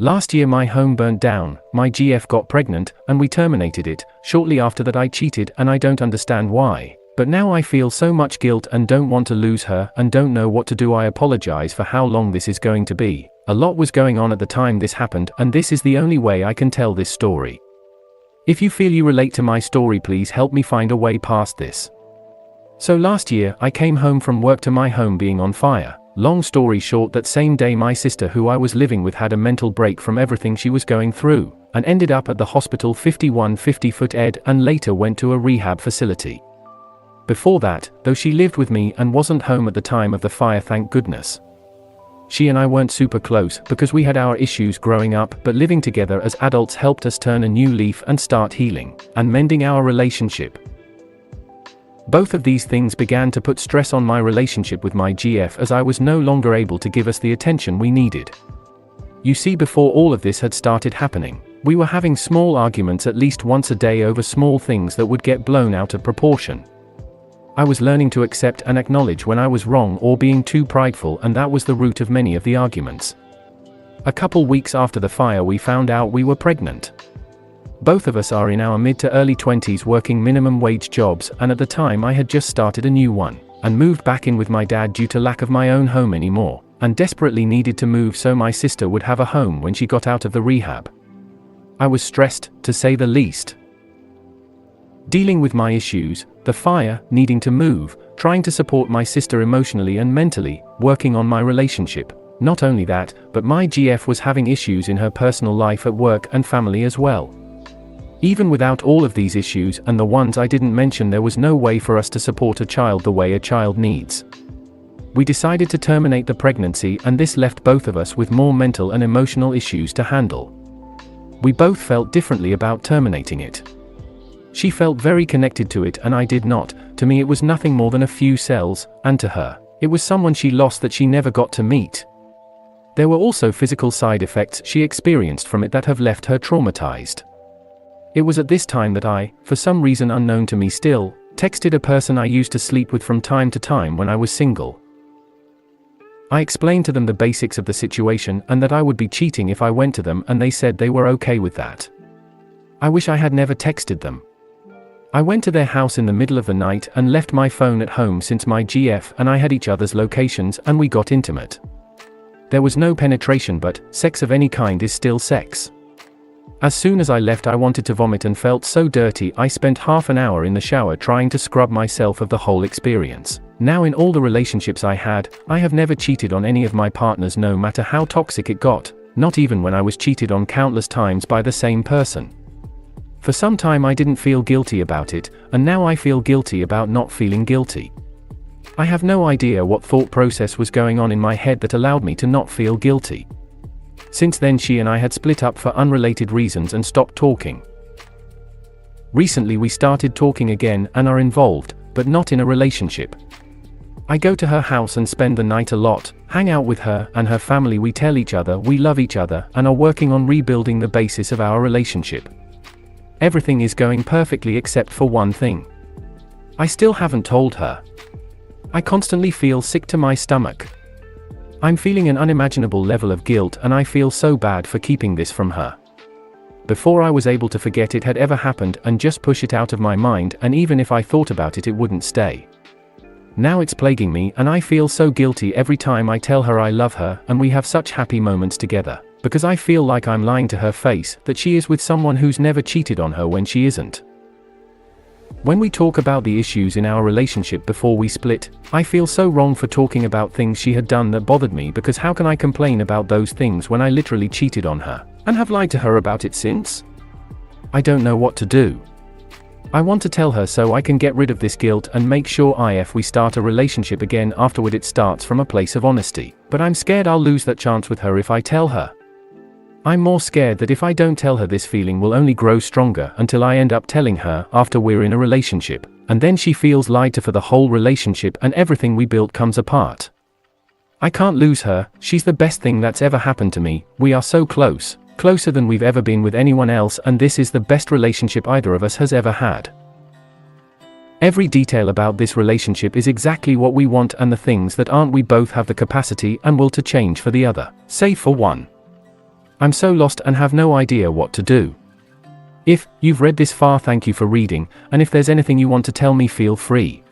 Last year my home burnt down, my GF got pregnant, and we terminated it. Shortly after that I cheated and I don't understand why. But now I feel so much guilt and don't want to lose her and don't know what to do. I apologize for how long this is going to be. A lot was going on at the time this happened and this is the only way I can tell this story. If you feel you relate to my story, please help me find a way past this. So last year I came home from work to my home being on fire. Long story short, that same day my sister who I was living with had a mental break from everything she was going through and ended up at the hospital 50-foot ed and later went to a rehab facility. Before that, though, she lived with me and wasn't home at the time of the fire, thank goodness. She and I weren't super close because we had our issues growing up, but living together as adults helped us turn a new leaf and start healing and mending our relationship. Both of these things began to put stress on my relationship with my GF as I was no longer able to give us the attention we needed. You see, before all of this had started happening, we were having small arguments at least once a day over small things that would get blown out of proportion. I was learning to accept and acknowledge when I was wrong or being too prideful, and that was the root of many of the arguments. A couple weeks after the fire we found out we were pregnant. Both of us are in our mid to early 20s working minimum wage jobs, and at the time I had just started a new one, and moved back in with my dad due to lack of my own home anymore, and desperately needed to move so my sister would have a home when she got out of the rehab. I was stressed, to say the least. Dealing with my issues, the fire, needing to move, trying to support my sister emotionally and mentally, working on my relationship. Not only that, but my GF was having issues in her personal life at work and family as well. Even without all of these issues and the ones I didn't mention, there was no way for us to support a child the way a child needs. We decided to terminate the pregnancy, and this left both of us with more mental and emotional issues to handle. We both felt differently about terminating it. She felt very connected to it and I did not. To me it was nothing more than a few cells, and to her, it was someone she lost that she never got to meet. There were also physical side effects she experienced from it that have left her traumatized. It was at this time that I, for some reason unknown to me still, texted a person I used to sleep with from time to time when I was single. I explained to them the basics of the situation and that I would be cheating if I went to them, and they said they were okay with that. I wish I had never texted them. I went to their house in the middle of the night and left my phone at home since my GF and I had each other's locations, and we got intimate. There was no penetration, but sex of any kind is still sex. As soon as I left I wanted to vomit and felt so dirty I spent half an hour in the shower trying to scrub myself of the whole experience. Now, in all the relationships I had, I have never cheated on any of my partners, no matter how toxic it got, not even when I was cheated on countless times by the same person. For some time I didn't feel guilty about it, and now I feel guilty about not feeling guilty. I have no idea what thought process was going on in my head that allowed me to not feel guilty. Since then she and I had split up for unrelated reasons and stopped talking. Recently we started talking again and are involved, but not in a relationship. I go to her house and spend the night a lot, hang out with her and her family. We tell each other we love each other and are working on rebuilding the basis of our relationship. Everything is going perfectly except for one thing. I still haven't told her. I constantly feel sick to my stomach. I'm feeling an unimaginable level of guilt and I feel so bad for keeping this from her. Before I was able to forget it had ever happened and just push it out of my mind, and even if I thought about it, it wouldn't stay. Now it's plaguing me and I feel so guilty every time I tell her I love her and we have such happy moments together, because I feel like I'm lying to her face that she is with someone who's never cheated on her when she isn't. When we talk about the issues in our relationship before we split, I feel so wrong for talking about things she had done that bothered me, because how can I complain about those things when I literally cheated on her, and have lied to her about it since? I don't know what to do. I want to tell her so I can get rid of this guilt and make sure if we start a relationship again afterward it starts from a place of honesty, but I'm scared I'll lose that chance with her if I tell her. I'm more scared that if I don't tell her, this feeling will only grow stronger until I end up telling her after we're in a relationship, and then she feels lied to for the whole relationship and everything we built comes apart. I can't lose her. She's the best thing that's ever happened to me. We are so close, closer than we've ever been with anyone else, and this is the best relationship either of us has ever had. Every detail about this relationship is exactly what we want, and the things that aren't we both have the capacity and will to change for the other, save for one. I'm so lost and have no idea what to do. If you've read this far, thank you for reading, and if there's anything you want to tell me, feel free.